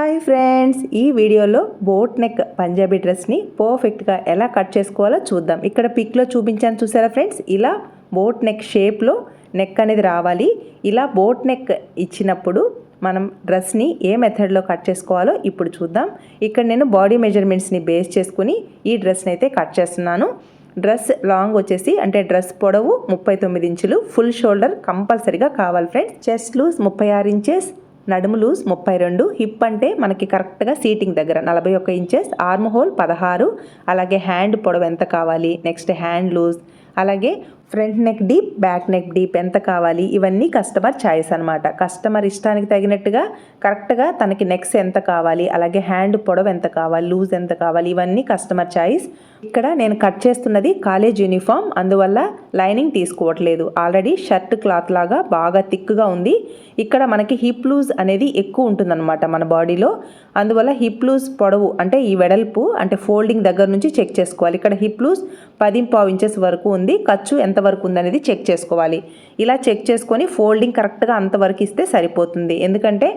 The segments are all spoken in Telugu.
హాయ్ ఫ్రెండ్స్, ఈ వీడియోలో బోట్ నెక్ పంజాబీ డ్రెస్ని పర్ఫెక్ట్గా ఎలా కట్ చేసుకోవాలో చూద్దాం. ఇక్కడ పిక్లో చూపించాను చూసారా ఫ్రెండ్స్, ఇలా బోట్ నెక్ షేప్లో నెక్ అనేది రావాలి. ఇలా బోట్ నెక్ ఇచ్చినప్పుడు మనం డ్రెస్ని ఏ మెథడ్లో కట్ చేసుకోవాలో ఇప్పుడు చూద్దాం. ఇక్కడ నేను బాడీ మెజర్మెంట్స్ని బేస్ చేసుకుని ఈ డ్రెస్ని అయితే కట్ చేస్తున్నాను. డ్రెస్ లాంగ్ వచ్చేసి అంటే డ్రెస్ పొడవు 39 ఇంచులు, ఫుల్ షోల్డర్ కంపల్సరీగా కావాలి ఫ్రెండ్స్. చెస్ట్ లూజ్ 36 ఇంచెస్, నడుము లూజ్ 32, హిప్ అంటే మనకి కరెక్ట్గా సీటింగ్ దగ్గర 41 ఇంచెస్, ఆర్మ్ హోల్ 16, అలాగే హ్యాండ్ పొడవు ఎంత కావాలి, నెక్స్ట్ హ్యాండ్ లూజ్, అలాగే front neck deep, back neck deep ఎంత కావాలి, ఇవన్నీ కస్టమర్ చాయిస్ అనమాట. కస్టమర్ ఇష్టానికి తగినట్టుగా కరెక్ట్గా తనకి నెక్స్ ఎంత కావాలి, అలాగే హ్యాండ్ పొడవు ఎంత కావాలి, లూజ్ ఎంత కావాలి, ఇవన్నీ కస్టమర్ చాయిస్. ఇక్కడ నేను కట్ చేస్తున్నది కాలేజ్ యూనిఫామ్, అందువల్ల లైనింగ్ తీసుకోవట్లేదు. ఆల్రెడీ షర్ట్ క్లాత్ లాగా బాగా థిక్గా ఉంది. ఇక్కడ మనకి హిప్ లూజ్ అనేది ఎక్కువ ఉంటుందన్నమాట మన బాడీలో, అందువల్ల హిప్ లూజ్ పొడవు అంటే ఈ వెడల్పు అంటే ఫోల్డింగ్ దగ్గర నుంచి చెక్ చేసుకోవాలి. ఇక్కడ హిప్ లూజ్ 10.5 ఇంచెస్ వరకు ఉంది, ఖర్చు ఎంత వరకు ఉందనేది చెక్ చేసుకోవాలి. ఇలా చెక్ చేసుకొని ఫోల్డింగ్ కరెక్ట్గా అంతవరకు ఇస్తే సరిపోతుంది. ఎందుకంటే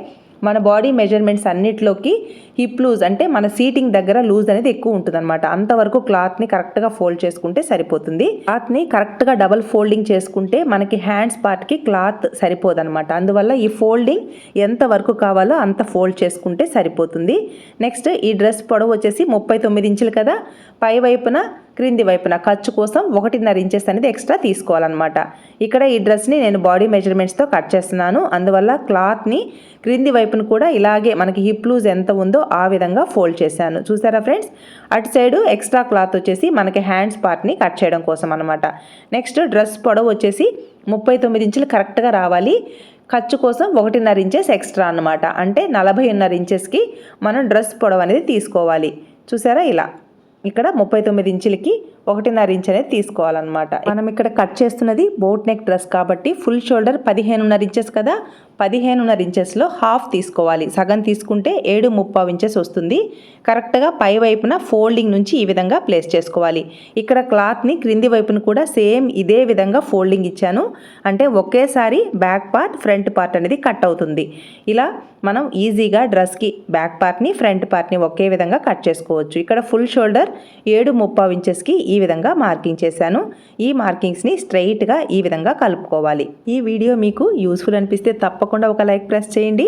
మన బాడీ మెజర్మెంట్స్ అన్నిట్లోకి హిప్ లూజ్ అంటే మన సీటింగ్ దగ్గర లూజ్ అనేది ఎక్కువ ఉంటుంది అనమాట. అంతవరకు క్లాత్ని కరెక్ట్గా ఫోల్డ్ చేసుకుంటే సరిపోతుంది. క్లాత్ని కరెక్ట్గా డబల్ ఫోల్డింగ్ చేసుకుంటే మనకి హ్యాండ్స్ పార్ట్కి క్లాత్ సరిపోదన్నమాట. అందువల్ల ఈ ఫోల్డింగ్ ఎంత వరకు కావాలో అంత ఫోల్డ్ చేసుకుంటే సరిపోతుంది. నెక్స్ట్ ఈ డ్రెస్ పొడవు వచ్చేసి 39 ఇంచులు కదా, పై వైపున క్రింది వైపున ఖర్చు కోసం 1.5 ఇంచెస్ అనేది ఎక్స్ట్రా తీసుకోవాలన్నమాట. ఇక్కడ ఈ డ్రెస్ని నేను బాడీ మెజర్మెంట్స్తో కట్ చేస్తున్నాను. అందువల్ల క్లాత్ని క్రింది వైపున కూడా ఇలాగే మనకి హిప్ లూజ్ ఎంత ఉందో ఆ విధంగా ఫోల్డ్ చేశాను. చూసారా ఫ్రెండ్స్, అటు సైడు ఎక్స్ట్రా క్లాత్ వచ్చేసి మనకి హ్యాండ్స్ పార్ట్ని కట్ చేయడం కోసం అనమాట. నెక్స్ట్ డ్రెస్ పొడవు వచ్చేసి 39 ఇంచులు కరెక్ట్గా రావాలి. ఖర్చు కోసం 1.5 ఇంచెస్ ఎక్స్ట్రా అనమాట. అంటే 40.5 ఇంచెస్కి మనం డ్రెస్ పొడవు అనేది తీసుకోవాలి. చూసారా, ఇలా ఇక్కడ 39 ఇంచులకి 1.5 ఇంచ్ అనేది తీసుకోవాలన్నమాట. మనం ఇక్కడ కట్ చేస్తున్నది బోట్ నెక్ డ్రెస్ కాబట్టి ఫుల్ షోల్డర్ 15.5 ఇంచెస్ కదా, 15.5 ఇంచెస్లో హాఫ్ తీసుకోవాలి. సగం తీసుకుంటే 7.5 ఇంచెస్ వస్తుంది. కరెక్ట్గా పై వైపున ఫోల్డింగ్ నుంచి ఈ విధంగా ప్లేస్ చేసుకోవాలి. ఇక్కడ క్లాత్ని క్రింది వైపున కూడా సేమ్ ఇదే విధంగా ఫోల్డింగ్ ఇచ్చాను. అంటే ఒకేసారి బ్యాక్ పార్ట్ ఫ్రంట్ పార్ట్ అనేది కట్ అవుతుంది. ఇలా మనం ఈజీగా డ్రెస్కి బ్యాక్ పార్ట్ని ఫ్రంట్ పార్ట్ని ఒకే విధంగా కట్ చేసుకోవచ్చు. ఇక్కడ ఫుల్ షోల్డర్ 7.5 ఇంచెస్కి ఈ విధంగా మార్కింగ్ చేశాను. ఈ మార్కింగ్స్ని స్ట్రైట్గా ఈ విధంగా కలుపుకోవాలి. ఈ వీడియో మీకు యూస్ఫుల్ అనిపిస్తే తప్పకుండా ఒక లైక్ ప్రెస్ చేయండి.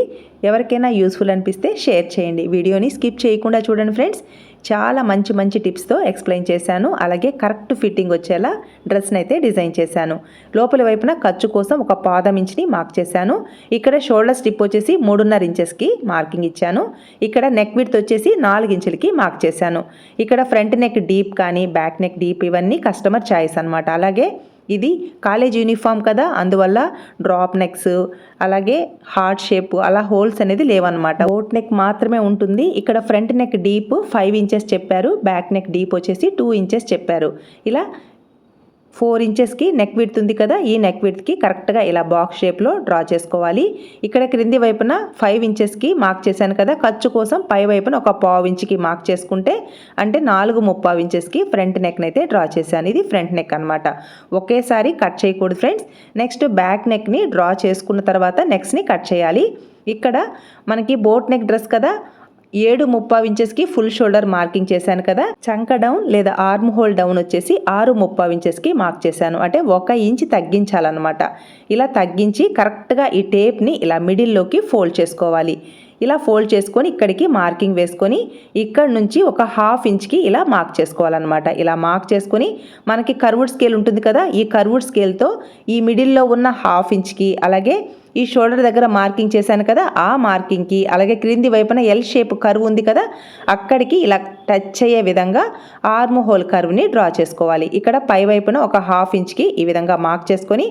ఎవరికైనా యూస్ఫుల్ అనిపిస్తే షేర్ చేయండి. వీడియోని స్కిప్ చేయకుండా చూడండి ఫ్రెండ్స్, చాలా మంచి మంచి టిప్స్తో ఎక్స్ప్లెయిన్ చేశాను. అలాగే కరెక్ట్ ఫిట్టింగ్ వచ్చేలా డ్రెస్ని అయితే డిజైన్ చేశాను. లోపల వైపున ఖర్చు కోసం ఒక 1/4 ఇంచ్ని మార్క్ చేశాను. ఇక్కడ షోల్డర్ స్టిప్ వచ్చేసి 3.5 ఇంచెస్కి మార్కింగ్ ఇచ్చాను. ఇక్కడ నెక్ విడ్త్ వచ్చేసి 4 ఇంచులకి మార్క్ చేశాను. ఇక్కడ ఫ్రంట్ నెక్ డీప్ కానీ బ్యాక్ నెక్ డీప్ ఇవన్నీ కస్టమర్ చాయిస్ అనమాట. అలాగే ఇది కాలేజ్ యూనిఫామ్ కదా, అందువల్ల డ్రాప్ నెక్స్ అలాగే హార్ట్ షేప్ అలా హోల్స్ అనేది లేవన్నమాట. బోట్ నెక్ మాత్రమే ఉంటుంది. ఇక్కడ ఫ్రంట్ నెక్ డీప్ 5 ఇంచెస్ చెప్పారు, బ్యాక్ నెక్ డీప్ వచ్చేసి 2 ఇంచెస్ చెప్పారు. ఇలా 4 ఇంచెస్కి నెక్ విడ్త్ ఉంది కదా, ఈ నెక్ విడ్త్కి కరెక్ట్గా ఇలా బాక్స్ షేప్లో డ్రా చేసుకోవాలి. ఇక్కడ క్రింది వైపున 5 ఇంచెస్కి మార్క్ చేశాను కదా, ఖర్చు కోసం పై వైపున ఒక 1/4 ఇంచుకి మార్క్ చేసుకుంటే అంటే 4.5 ఇంచెస్కి ఫ్రంట్ నెక్ని అయితే డ్రా చేశాను. ఇది ఫ్రంట్ నెక్ అనమాట. ఒకేసారి కట్ చేయకూడదు ఫ్రెండ్స్. నెక్స్ట్ బ్యాక్ నెక్ని డ్రా చేసుకున్న తర్వాత నెక్స్ని కట్ చేయాలి. ఇక్కడ మనకి బోట్ నెక్ డ్రెస్ కదా, 7.5 ఇంచెస్కి ఫుల్ షోల్డర్ మార్కింగ్ చేశాను కదా, చంక డౌన్ లేదా ఆర్మ్ హోల్ డౌన్ వచ్చేసి 6.5 ఇంచెస్కి మార్క్ చేశాను. అంటే 1 ఇంచ్ తగ్గించాలన్నమాట. ఇలా తగ్గించి కరెక్ట్గా ఈ టేప్ని ఇలా మిడిల్లోకి ఫోల్డ్ చేసుకోవాలి. ఇలా ఫోల్డ్ చేసుకొని ఇక్కడికి మార్కింగ్ వేసుకొని ఇక్కడ నుంచి ఒక 1/2 ఇంచ్కి ఇలా మార్క్ చేసుకోవాలన్నమాట. ఇలా మార్క్ చేసుకొని మనకి కర్వ్డ్ స్కేల్ ఉంటుంది కదా, ఈ కర్వ్డ్ స్కేల్తో ఈ మిడిల్లో ఉన్న 1/2 ఇంచ్కి అలాగే ఈ షోల్డర్ దగ్గర మార్కింగ్ చేశాను కదా, ఆ మార్కింగ్కి అలాగే క్రింది వైపున ఎల్ షేప్ కర్వ్ ఉంది కదా, అక్కడికి ఇలా టచ్ అయ్యే విధంగా ఆర్మ్ హోల్ కర్వ్ని డ్రా చేసుకోవాలి. ఇక్కడ పై వైపున ఒక 1/2 ఇంచ్కి ఈ విధంగా మార్క్ చేసుకొని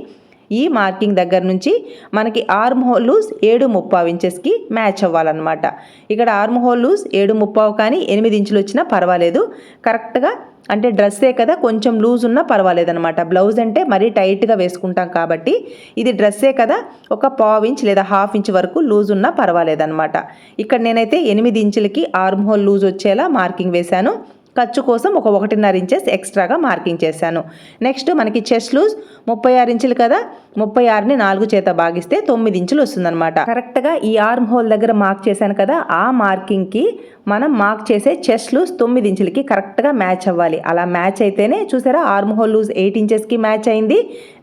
ఈ మార్కింగ్ దగ్గర నుంచి మనకి ఆర్మ్ హోల్ లూజ్ 7.5 ఇంచెస్కి మ్యాచ్ అవ్వాలన్నమాట. ఇక్కడ ఆర్మ్ హోల్ లూజ్ 7.5 కానీ 8 ఇంచులు వచ్చినా పర్వాలేదు. కరెక్ట్గా అంటే డ్రెస్సే కదా, కొంచెం లూజ్ ఉన్నా పర్వాలేదన్నమాట. బ్లౌజ్ అంటే మరీ టైట్గా వేసుకుంటాం కాబట్టి ఇది డ్రెస్సే కదా, ఒక 1/4 ఇంచ్ లేదా 1/2 ఇంచ్ వరకు లూజ్ ఉన్నా పర్వాలేదన్నమాట. ఇక్కడ నేనైతే 8 ఇంచులకి ఆర్మ్ హోల్ లూజ్ వచ్చేలా మార్కింగ్ వేశాను. ఖర్చు కోసం ఒక 1.5 ఇంచెస్ ఎక్స్ట్రాగా మార్కింగ్ చేశాను. నెక్స్ట్ మనకి చెస్ట్ లూజ్ 36 ఇంచులు కదా, 36ని 4 చేత భాగిస్తే 9 ఇంచులు వస్తుందన్నమాట. కరెక్ట్గా ఈ ఆర్మ్ హోల్ దగ్గర మార్క్ చేశాను కదా, ఆ మార్కింగ్కి మనం మార్క్ చేసే చెస్ట్ లూజ్ 9 ఇంచులకి కరెక్ట్గా మ్యాచ్ అవ్వాలి. అలా మ్యాచ్ అయితేనే చూసారా ఆర్మ్ హోల్ లూజ్ 8 ఇంచెస్కి మ్యాచ్ అయింది.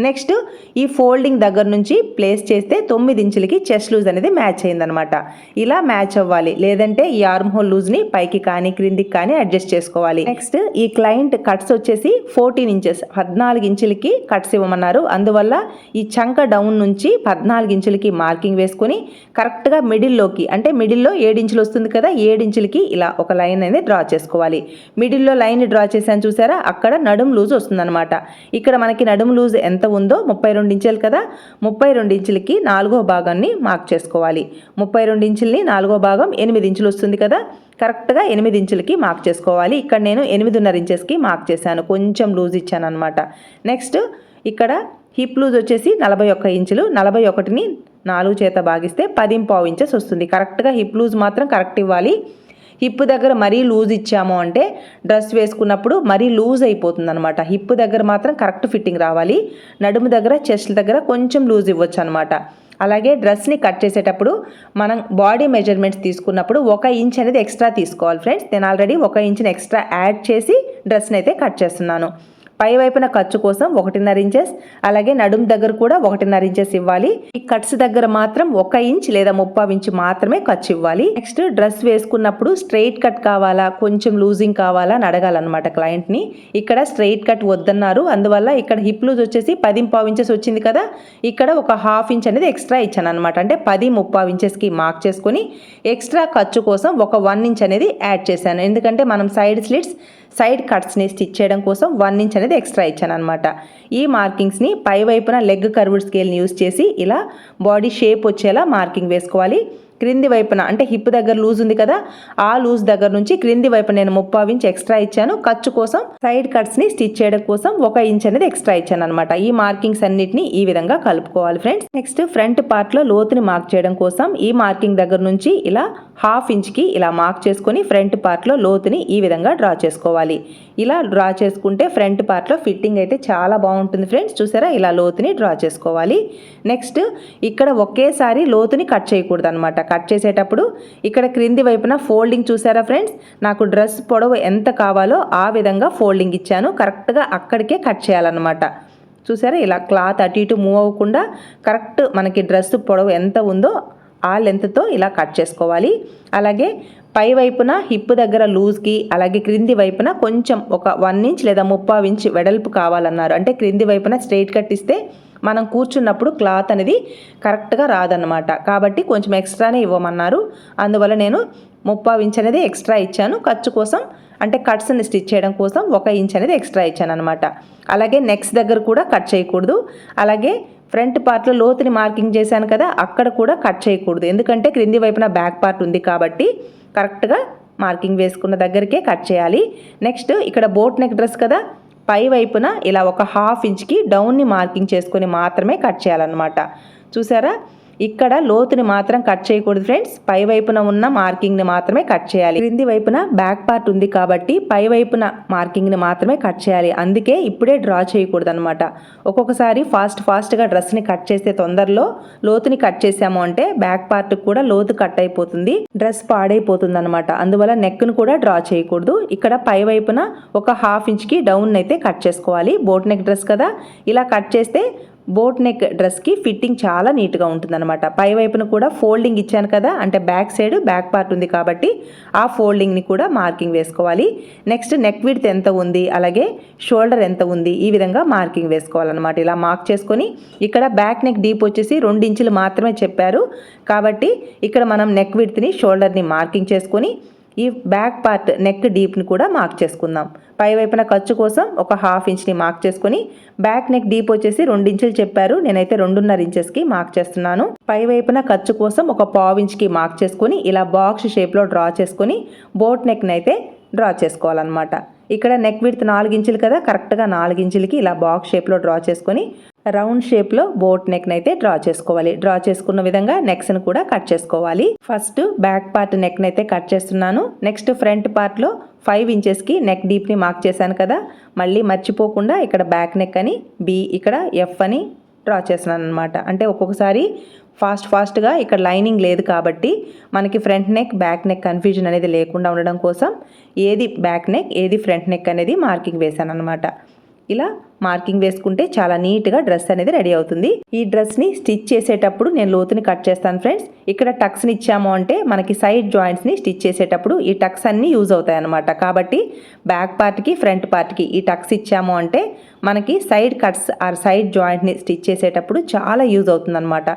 నెక్స్ట్ ఈ ఫోల్డింగ్ దగ్గర నుంచి ప్లేస్ చేస్తే 9 ఇంచులకి చెస్ట్ లూజ్ అనేది మ్యాచ్ అయిందనమాట. ఇలా మ్యాచ్ అవ్వాలి, లేదంటే ఈ ఆర్మ్ హోల్ లూజ్ని పైకి కానీ క్రిందికి కానీ అడ్జస్ట్ చేసుకోవాలి. నెక్స్ట్ ఈ క్లయింట్ కట్స్ వచ్చేసి 14 ఇంచెస్ 14 ఇంచులకి కట్స్ ఇవ్వమన్నారు. అందువల్ల ఈ చంక డౌన్ నుంచి 14 ఇంచులకి మార్కింగ్ వేసుకొని కరెక్ట్గా మిడిల్లోకి, అంటే మిడిల్లో 7 ఇంచులు వస్తుంది కదా, 7 ఇంచులకి ఇలా ఒక లైన్ అనేది డ్రా చేసుకోవాలి. మిడిల్లో లైన్ డ్రా చేశాను చూసారా, అక్కడ నడుం లూజ్ వస్తుందన్నమాట. ఇక్కడ మనకి నడుం లూజ్ ఎంత ఉందో 32 ఇంచులు కదా, 32 ఇంచులకి 4వ భాగాన్ని మార్క్ చేసుకోవాలి. 32 ఇంచుల్ని 4వ భాగం 8 ఇంచులు వస్తుంది కదా, కరెక్ట్గా 8 ఇంచులకి మార్క్ చేసుకోవాలి. ఇక్కడ నేను 8.5 ఇంచెస్కి మార్క్ చేశాను, కొంచెం లూజ్ ఇచ్చాను అనమాట. నెక్స్ట్ ఇక్కడ హిప్ లూజ్ వచ్చేసి 41 ఇంచులు, 41ని 4 చేత భాగిస్తే 10.5 ఇంచెస్ వస్తుంది. కరెక్ట్గా హిప్ లూజ్ మాత్రం కరెక్ట్ ఇవ్వాలి. హిప్ దగ్గర మరీ లూజ్ ఇచ్చాము అంటే డ్రెస్ వేసుకున్నప్పుడు మరీ లూజ్ అయిపోతుంది అనమాట. హిప్ దగ్గర మాత్రం కరెక్ట్ ఫిట్టింగ్ రావాలి. నడుము దగ్గర చెస్ట్ దగ్గర కొంచెం లూజ్ ఇవ్వచ్చు అనమాట. అలాగే డ్రెస్ని కట్ చేసేటప్పుడు మనం బాడీ మెజర్మెంట్స్ తీసుకున్నప్పుడు 1 ఇంచ్ అనేది ఎక్స్ట్రా తీసుకోవాలి ఫ్రెండ్స్. నేను ఆల్రెడీ 1 ఇంచ్ని ఎక్స్ట్రా యాడ్ చేసి డ్రెస్ని అయితే కట్ చేస్తున్నాను. పై వైపున ఖర్చు కోసం 1.5 ఇంచెస్, అలాగే నడుము దగ్గర కూడా 1.5 ఇంచెస్ ఇవ్వాలి. ఈ కట్స్ దగ్గర మాత్రం 1 ఇంచ్ లేదా 3/4 ఇంచ్ మాత్రమే ఖర్చు ఇవ్వాలి. నెక్స్ట్ డ్రెస్ వేసుకున్నప్పుడు స్ట్రైట్ కట్ కావాలా కొంచెం లూజింగ్ కావాలా అని అడగాలన్నమాట క్లయింట్ని. ఇక్కడ స్ట్రైట్ కట్ వద్దన్నారు, అందువల్ల ఇక్కడ హిప్ లూజ్ వచ్చేసి 10.5 ఇంచెస్ వచ్చింది కదా, ఇక్కడ ఒక 1/2 ఇంచ్ అనేది ఎక్స్ట్రా ఇచ్చాను అనమాట. అంటే 10.3/4 ఇంచెస్కి మార్క్ చేసుకొని ఎక్స్ట్రా ఖర్చు కోసం ఒక 1 ఇంచ్ అనేది యాడ్ చేశాను. ఎందుకంటే మనం సైడ్ కట్స్ని స్టిచ్ చేయడం కోసం 1 ఇంచ్ అనేది ఎక్స్ట్రా ఇచ్చాను అనమాట. ఈ మార్కింగ్స్ని పై వైపున లెగ్ కర్వ్డ్ స్కేల్ని యూస్ చేసి ఇలా బాడీ షేప్ వచ్చేలా మార్కింగ్ వేసుకోవాలి. క్రింది వైపున అంటే హిప్ దగ్గర లూజ్ ఉంది కదా, ఆ లూజ్ దగ్గర నుంచి క్రింది వైపున నేను 3/4 ఇంచ్ ఎక్స్ట్రా ఇచ్చాను. ఖర్చు కోసం సైడ్ కట్స్ని స్టిచ్ చేయడం కోసం 1 ఇంచ్ అనేది ఎక్స్ట్రా ఇచ్చాను అనమాట. ఈ మార్కింగ్స్ అన్నిటిని ఈ విధంగా కలుపుకోవాలి ఫ్రెండ్స్. నెక్స్ట్ ఫ్రంట్ పార్ట్లో లోతుని మార్క్ చేయడం కోసం ఈ మార్కింగ్ దగ్గర నుంచి ఇలా 1/2 ఇంచ్కి ఇలా మార్క్ చేసుకొని ఫ్రంట్ పార్ట్లో లోతుని ఈ విధంగా డ్రా చేసుకోవాలి. ఇలా డ్రా చేసుకుంటే ఫ్రంట్ పార్ట్లో ఫిట్టింగ్ అయితే చాలా బాగుంటుంది ఫ్రెండ్స్. చూసారా, ఇలా లోతుని డ్రా చేసుకోవాలి. నెక్స్ట్ ఇక్కడ ఒకేసారి లోతుని కట్ చేయకూడదు అనమాట. కట్ చేసేటప్పుడు ఇక్కడ క్రింది వైపున ఫోల్డింగ్ చూసారా ఫ్రెండ్స్, నాకు డ్రెస్ పొడవు ఎంత కావాలో ఆ విధంగా ఫోల్డింగ్ ఇచ్చాను. కరెక్ట్గా అక్కడికే కట్ చేయాలన్నమాట. చూసారా, ఇలా క్లాత్ అటు ఇటు మూవ్ అవ్వకుండా కరెక్ట్ మనకి డ్రెస్ పొడవు ఎంత ఉందో ఆ లెంత్తో ఇలా కట్ చేసుకోవాలి. అలాగే పై వైపున హిప్ దగ్గర లూజ్కి, అలాగే క్రింది వైపున కొంచెం ఒక 1 ఇంచ్ లేదా 3/4 ఇంచ్ వెడల్పు కావాలన్నారు. అంటే క్రింది వైపున స్ట్రైట్ కట్ ఇస్తే మనం కూర్చున్నప్పుడు క్లాత్ అనేది కరెక్ట్గా రాదన్నమాట. కాబట్టి కొంచెం ఎక్స్ట్రానే ఇవ్వమన్నారు. అందువల్ల నేను 3/4 ఇంచ్ అనేది ఎక్స్ట్రా ఇచ్చాను. ఖర్చు కోసం అంటే కట్స్ని స్టిచ్ చేయడం కోసం 1 ఇంచ్ అనేది ఎక్స్ట్రా ఇచ్చాను అనమాట. అలాగే నెక్స్ దగ్గర కూడా కట్ చేయకూడదు. అలాగే ఫ్రంట్ పార్ట్లో లోతుని మార్కింగ్ చేశాను కదా, అక్కడ కూడా కట్ చేయకూడదు. ఎందుకంటే క్రింది వైపున బ్యాక్ పార్ట్ ఉంది కాబట్టి కరెక్ట్గా మార్కింగ్ వేసుకున్న దగ్గరికే కట్ చేయాలి. నెక్స్ట్ ఇక్కడ బోట్ నెక్ డ్రెస్ కదా, పై వైపున ఇలా ఒక 1/2 ఇంచ్కి డౌన్ని మార్కింగ్ చేసుకొని మాత్రమే కట్ చేయాలన్నమాట. చూసారా, ఇక్కడ లోతుని మాత్రం కట్ చేయకూడదు ఫ్రెండ్స్. పై వైపున ఉన్న మార్కింగ్ని మాత్రమే కట్ చేయాలి. క్రింది వైపున బ్యాక్ పార్ట్ ఉంది కాబట్టి పై వైపున మార్కింగ్ని మాత్రమే కట్ చేయాలి. అందుకే ఇప్పుడే డ్రా చేయకూడదు అనమాట. ఒక్కొక్కసారి ఫాస్ట్గా డ్రెస్ని కట్ చేసే తొందరలో లోతుని కట్ చేసాము అంటే బ్యాక్ పార్ట్ కూడా లోతు కట్ అయిపోతుంది, డ్రెస్ పాడైపోతుంది అనమాట. అందువల్ల నెక్ను కూడా డ్రా చేయకూడదు. ఇక్కడ పై వైపున ఒక 1/2 ఇంచ్కి డౌన్ అయితే కట్ చేసుకోవాలి. బోట్ నెక్ డ్రెస్ కదా, ఇలా కట్ చేస్తే బోట్ నెక్ డ్రెస్కి ఫిట్టింగ్ చాలా నీట్గా ఉంటుందన్నమాట. పై వైపున కూడా ఫోల్డింగ్ ఇచ్చాను కదా, అంటే బ్యాక్ సైడ్ బ్యాక్ పార్ట్ ఉంది కాబట్టి ఆ ఫోల్డింగ్ని కూడా మార్కింగ్ వేసుకోవాలి. నెక్స్ట్ నెక్ విడ్త్ ఎంత ఉంది, అలాగే షోల్డర్ ఎంత ఉంది, ఈ విధంగా మార్కింగ్ వేసుకోవాలన్నమాట. ఇలా మార్క్ చేసుకొని ఇక్కడ బ్యాక్ నెక్ డీప్ వచ్చేసి 2 ఇంచులు మాత్రమే చెప్పారు కాబట్టి ఇక్కడ మనం నెక్ విడ్త్ని షోల్డర్ని మార్కింగ్ చేసుకొని ఈ బ్యాక్ పార్ట్ నెక్ డీప్ని కూడా మార్క్ చేసుకుందాం. పై వైపున ఖర్చు కోసం ఒక 1/2 ఇంచ్ని మార్క్ చేసుకొని బ్యాక్ నెక్ డీప్ వచ్చేసి 2 ఇంచులు చెప్పారు, నేనైతే 2.5 ఇంచెస్కి మార్క్ చేస్తున్నాను. పై వైపున ఖర్చు కోసం ఒక 1/4 ఇంచ్కి మార్క్ చేసుకొని ఇలా బాక్స్ షేప్లో డ్రా చేసుకొని బోట్ నెక్ని అయితే డ్రా చేసుకోవాలన్నమాట. ఇక్కడ నెక్ విడ్త్ 4 ఇంచులు కదా, కరెక్ట్గా 4 ఇంచులకి ఇలా బాక్స్ షేప్లో డ్రా చేసుకొని రౌండ్ షేప్లో బోట్ నెక్ని అయితే డ్రా చేసుకోవాలి. డ్రా చేసుకున్న విధంగా నెక్స్ని కూడా కట్ చేసుకోవాలి. ఫస్ట్ బ్యాక్ పార్ట్ నెక్ని అయితే కట్ చేస్తున్నాను. నెక్స్ట్ ఫ్రంట్ పార్ట్లో 5 ఇంచెస్కి నెక్ డీప్ని మార్క్ చేశాను కదా, మళ్ళీ మర్చిపోకుండా ఇక్కడ బ్యాక్ నెక్ అని బి, ఇక్కడ ఎఫ్ అని డ్రా చేస్తున్నాను అనమాట. అంటే ఒక్కొక్కసారి ఫాస్ట్గా ఇక్కడ లైనింగ్ లేదు కాబట్టి మనకి front neck back neck confusion అనేది లేకుండా ఉండడం కోసం ఏది బ్యాక్ నెక్ ఏది ఫ్రంట్ నెక్ అనేది మార్కింగ్ వేశాను అనమాట. ఇలా మార్కింగ్ వేసుకుంటే చాలా నీట్గా డ్రెస్ అనేది రెడీ అవుతుంది. ఈ డ్రెస్ని స్టిచ్ చేసేటప్పుడు నేను లోతుని కట్ చేస్తాను ఫ్రెండ్స్. ఇక్కడ టక్స్ని ఇచ్చాము అంటే మనకి సైడ్ జాయింట్స్ని స్టిచ్ చేసేటప్పుడు ఈ టక్స్ అన్నీ యూజ్ అవుతాయి అన్నమాట. కాబట్టి బ్యాక్ పార్ట్కి ఫ్రంట్ పార్ట్కి ఈ టక్స్ ఇచ్చాము అంటే మనకి సైడ్ కట్స్ ఆర్ సైడ్ జాయింట్ని స్టిచ్ చేసేటప్పుడు చాలా యూజ్ అవుతుంది అనమాట.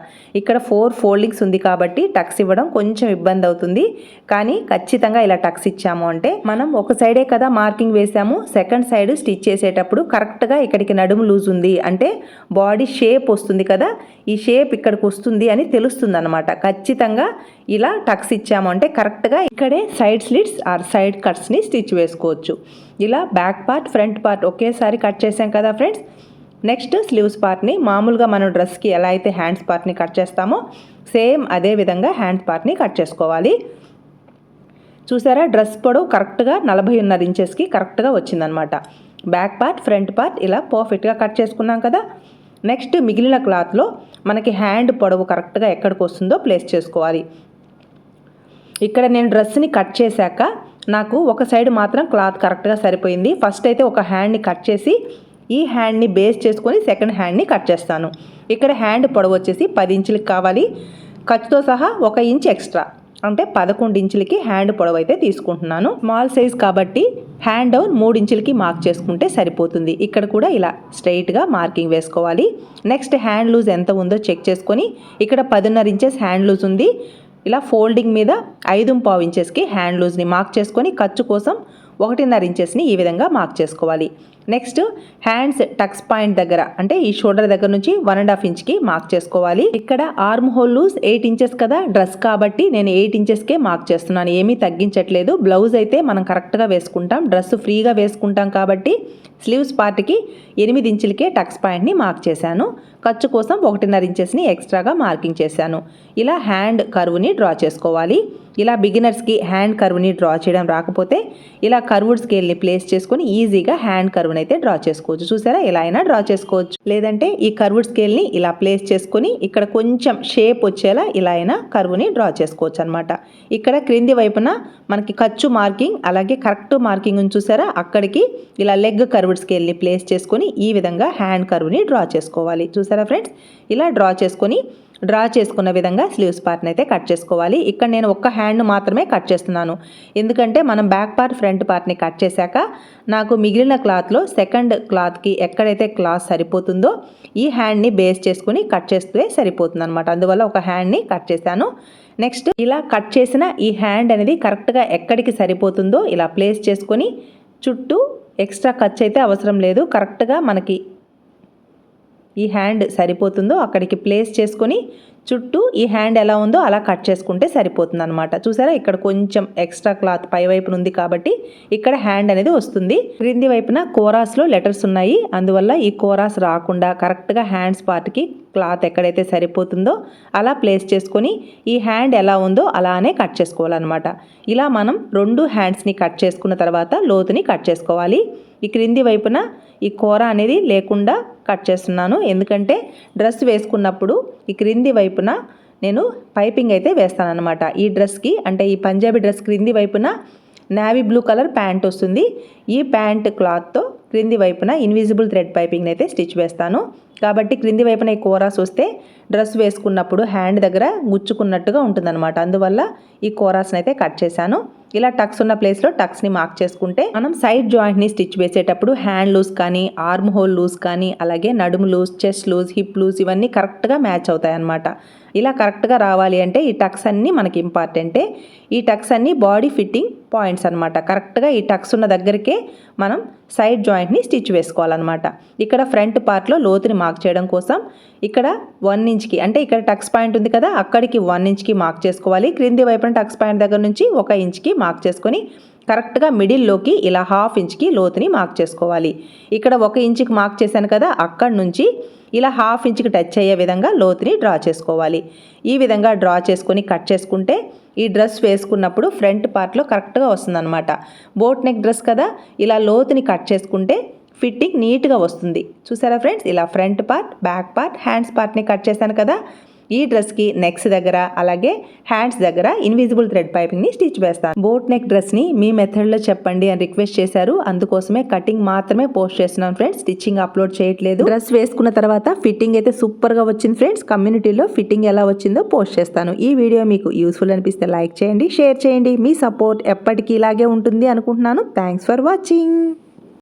ఇక్కడ 4 ఫోల్డింగ్స్ ఉంది కాబట్టి టక్స్ ఇవ్వడం కొంచెం ఇబ్బంది అవుతుంది. కానీ ఖచ్చితంగా ఇలా టక్స్ ఇచ్చాము అంటే మనం ఒక సైడే కదా మార్కింగ్ వేసాము, సెకండ్ సైడ్ స్టిచ్ చేసేటప్పుడు కరెక్ట్గా ఇక్కడికి నడుము లూజ్ ఉంది అంటే బాడీ షేప్ వస్తుంది కదా, ఈ షేప్ ఇక్కడికి వస్తుంది అని తెలుస్తుంది అనమాట. ఖచ్చితంగా ఇలా టక్స్ ఇచ్చాము అంటే కరెక్ట్గా ఇక్కడే సైడ్ స్లిట్స్ ఆర్ సైడ్ కట్స్ని స్టిచ్ వేసుకోవచ్చు. ఇలా బ్యాక్ పార్ట్ ఫ్రంట్ పార్ట్ ఒకేసారి కట్ చేసాం కదా ఫ్రెండ్స్. నెక్స్ట్ స్లీవ్స్ పార్ట్ని మామూలుగా మనం డ్రెస్కి ఎలా అయితే హ్యాండ్స్ పార్ట్ని కట్ చేస్తామో సేమ్ అదే విధంగా హ్యాండ్స్ పార్ట్ని కట్ చేసుకోవాలి. చూసారా, డ్రెస్ పొడవు కరెక్ట్గా 40.5 ఇంచెస్కి కరెక్ట్గా వచ్చిందనమాట. బ్యాక్ పార్ట్ ఫ్రంట్ పార్ట్ ఇలా పర్ఫెక్ట్గా కట్ చేసుకున్నాం కదా. నెక్స్ట్ మిగిలిన క్లాత్లో మనకి హ్యాండ్ పొడవు కరెక్ట్గా ఎక్కడికి వస్తుందో ప్లేస్ చేసుకోవాలి. ఇక్కడ నేను డ్రెస్ని కట్ చేశాక నాకు ఒక సైడ్ మాత్రం క్లాత్ కరెక్ట్గా సరిపోయింది. ఫస్ట్ అయితే ఒక హ్యాండ్ని కట్ చేసి ఈ హ్యాండ్ని బేస్ చేసుకొని సెకండ్ హ్యాండ్ని కట్ చేస్తాను. ఇక్కడ హ్యాండ్ పొడవు వచ్చేసి 10 ఇంచులకి కావాలి, ఖర్చుతో సహా 1 ఇంచ్ ఎక్స్ట్రా అంటే 11 ఇంచులకి హ్యాండ్ పొడవు అయితే తీసుకుంటున్నాను. స్మాల్ సైజ్ కాబట్టి హ్యాండ్ డౌన్ 3 ఇంచులకి మార్క్ చేసుకుంటే సరిపోతుంది. ఇక్కడ కూడా ఇలా స్ట్రైట్గా మార్కింగ్ వేసుకోవాలి. నెక్స్ట్ హ్యాండ్ లూజ్ ఎంత ఉందో చెక్ చేసుకొని ఇక్కడ 10.5 ఇంచెస్ హ్యాండ్ లూజ్ ఉంది. ఇలా ఫోల్డింగ్ మీద 5.25 ఇంచెస్కి హ్యాండ్ లూజ్ని మార్క్ చేసుకొని ఖర్చు కోసం 1.5 ఇంచెస్ని ఈ విధంగా మార్క్ చేసుకోవాలి. నెక్స్ట్ హ్యాండ్స్ టక్స్ పాయింట్ దగ్గర అంటే ఈ షోల్డర్ దగ్గర నుంచి 1.5 ఇంచ్కి మార్క్ చేసుకోవాలి. ఇక్కడ ఆర్మ్ హోల్ లూజ్ 8 ఇంచెస్ కదా, డ్రెస్ కాబట్టి నేను 8 ఇంచెస్కే మార్క్ చేస్తున్నాను, ఏమీ తగ్గించట్లేదు. బ్లౌజ్ అయితే మనం కరెక్ట్గా వేసుకుంటాం, డ్రెస్ ఫ్రీగా వేసుకుంటాం కాబట్టి స్లీవ్స్ పార్ట్కి 8 ఇంచులకే టక్స్ పాయింట్ని మార్క్ చేశాను. ఖర్చు కోసం 1.5 ఇంచెస్ని ఎక్స్ట్రాగా మార్కింగ్ చేశాను. ఇలా హ్యాండ్ కర్వ్ని డ్రా చేసుకోవాలి. ఇలా బిగినర్స్కి హ్యాండ్ కర్వ్ని డ్రా చేయడం రాకపోతే ఇలా కర్వ్డ్ స్కేల్ని ప్లేస్ చేసుకొని ఈజీగా హ్యాండ్ కర్వ్ని అయితే డ్రా చేసుకోవచ్చు. చూసారా, ఇలా అయినా డ్రా చేసుకోవచ్చు. లేదంటే ఈ కర్వ్డ్ స్కేల్ని ఇలా ప్లేస్ చేసుకొని ఇక్కడ కొంచెం షేప్ వచ్చేలా ఇలా అయినా కర్వ్ని డ్రా చేసుకోవచ్చు అనమాట. ఇక్కడ క్రింది వైపున మనకి ఖర్చు మార్కింగ్ అలాగే కరెక్ట్ మార్కింగ్ చూసారా, అక్కడికి ఇలా లెగ్ కర్వ్డ్ స్కేల్ని ప్లేస్ చేసుకొని ఈ విధంగా హ్యాండ్ కర్వ్ని డ్రా చేసుకోవాలి. చూసారా ఫ్రెండ్స్, ఇలా డ్రా చేసుకున్న విధంగా స్లీవ్స్ పార్ట్ని అయితే కట్ చేసుకోవాలి. ఇక్కడ నేను ఒక్క హ్యాండ్ మాత్రమే కట్ చేస్తున్నాను, ఎందుకంటే మనం బ్యాక్ పార్ట్ ఫ్రంట్ పార్ట్ని కట్ చేశాక నాకు మిగిలిన క్లాత్లో సెకండ్ క్లాత్కి ఎక్కడైతే క్లాత్ సరిపోతుందో ఈ హ్యాండ్ని బేస్ చేసుకుని కట్ చేస్తే సరిపోతుంది అనమాట. అందువల్ల ఒక హ్యాండ్ని కట్ చేశాను. నెక్స్ట్ ఇలా కట్ చేసిన ఈ హ్యాండ్ అనేది కరెక్ట్గా ఎక్కడికి సరిపోతుందో ఇలా ప్లేస్ చేసుకొని చుట్టూ ఎక్స్ట్రా ఖర్చు అయితే అవసరం లేదు, కరెక్ట్గా మనకి ఈ హ్యాండ్ సరిపోతుందో అక్కడికి ప్లేస్ చేసుకొని చుట్టూ ఈ హ్యాండ్ ఎలా ఉందో అలా కట్ చేసుకుంటే సరిపోతుంది అనమాట. చూసారా, ఇక్కడ కొంచెం ఎక్స్ట్రా క్లాత్ పై వైపున ఉంది కాబట్టి ఇక్కడ హ్యాండ్ అనేది వస్తుంది. క్రింది వైపున కోరాస్లో లెటర్స్ ఉన్నాయి, అందువల్ల ఈ కోరాస్ రాకుండా కరెక్ట్గా హ్యాండ్స్ పార్ట్కి క్లాత్ ఎక్కడైతే సరిపోతుందో అలా ప్లేస్ చేసుకొని ఈ హ్యాండ్ ఎలా ఉందో అలానే కట్ చేసుకోవాలన్నమాట. ఇలా మనం 2 హ్యాండ్స్ని కట్ చేసుకున్న తర్వాత లోతుని కట్ చేసుకోవాలి. ఈ క్రింది వైపున ఈ కూర అనేది లేకుండా కట్ చేస్తున్నాను, ఎందుకంటే డ్రెస్ వేసుకున్నప్పుడు ఈ క్రింది వైపున నేను పైపింగ్ అయితే వేస్తాను అనమాట. ఈ డ్రెస్కి అంటే ఈ పంజాబీ డ్రెస్ క్రింది వైపున నేవీ బ్లూ కలర్ ప్యాంట్ వస్తుంది. ఈ ప్యాంట్ క్లాత్తో క్రింది వైపున ఇన్విజిబుల్ థ్రెడ్ పైపింగ్ అయితే స్టిచ్ వేస్తాను. కాబట్టి క్రింది వైపున ఈ కోరాస్ వస్తే డ్రెస్ వేసుకున్నప్పుడు హ్యాండ్ దగ్గర గుచ్చుకున్నట్టుగా ఉంటుందన్నమాట. అందువల్ల ఈ కోరాస్ని అయితే కట్ చేశాను. ఇలా టక్స్ ఉన్న ప్లేస్లో టక్స్ని మార్క్ చేసుకుంటే మనం సైడ్ జాయింట్ని స్టిచ్ వేసేటప్పుడు హ్యాండ్ లూజ్ కానీ ఆర్మ్ హోల్ లూజ్ కానీ అలాగే నడుము loose, chest loose, hip loose ఇవన్నీ కరెక్ట్గా మ్యాచ్ అవుతాయి అన్నమాట. ఇలా కరెక్ట్గా రావాలి అంటే ఈ టక్స్ అన్నీ మనకి ఇంపార్టెంటే. ఈ టక్స్ అన్నీ బాడీ ఫిట్టింగ్ పాయింట్స్ అనమాట. కరెక్ట్గా ఈ టక్స్ ఉన్న దగ్గరికే మనం సైడ్ జాయింట్ని స్టిచ్ వేసుకోవాలన్నమాట. ఇక్కడ ఫ్రంట్ పార్ట్లో లోతుని మార్క్ చేయడం కోసం ఇక్కడ 1 ఇంచ్కి అంటే ఇక్కడ టక్స్ పాయింట్ ఉంది కదా, అక్కడికి 1 ఇంచ్కి మార్క్ చేసుకోవాలి. క్రింది వైపున టక్స్ పాయింట్ దగ్గర నుంచి 1 ఇంచ్కి మార్క్ చేసుకొని కరెక్ట్గా మిడిల్లోకి ఇలా 1/2 ఇంచ్కి లోతుని మార్క్ చేసుకోవాలి. ఇక్కడ 1 ఇంచుకి మార్క్ చేశాను కదా, అక్కడి నుంచి ఇలా 1/2 ఇంచ్కి టచ్ అయ్యే విధంగా లోతుని డ్రా చేసుకోవాలి. ఈ విధంగా డ్రా చేసుకొని కట్ చేసుకుంటే ఈ డ్రెస్ వేసుకున్నప్పుడు ఫ్రంట్ పార్ట్లో కరెక్ట్గా వస్తుందన్నమాట. బోట్ నెక్ డ్రెస్ కదా, ఇలా లోతుని కట్ చేసుకుంటే ఫిట్టింగ్ నీట్గా వస్తుంది. చూసారా ఫ్రెండ్స్, ఇలా front part, back part, hands పార్ట్ని కట్ చేశాను కదా. ఈ డ్రెస్కి నెక్స్ దగ్గర అలాగే హ్యాండ్స్ దగ్గర ఇన్విజిబుల్ థ్రెడ్ పైపింగ్ని స్టిచ్ వేస్తాను. బోట్ నెక్ డ్రెస్ని మీ మెథడ్లో చెప్పండి అని రిక్వెస్ట్ చేశారు, అందుకోసమే కటింగ్ మాత్రమే పోస్ట్ చేస్తున్నాను ఫ్రెండ్స్, స్టిచ్చింగ్ అప్లోడ్ చేయట్లేదు. డ్రెస్ వేసుకున్న తర్వాత ఫిట్టింగ్ అయితే సూపర్గా వచ్చింది ఫ్రెండ్స్. కమ్యూనిటీలో ఫిట్టింగ్ ఎలా వచ్చిందో పోస్ట్ చేస్తాను. ఈ వీడియో మీకు యూస్ఫుల్ అనిపిస్తే లైక్ చేయండి, షేర్ చేయండి. మీ సపోర్ట్ ఎప్పటికీ ఇలాగే ఉంటుంది అనుకుంటున్నాను. Thanks for watching.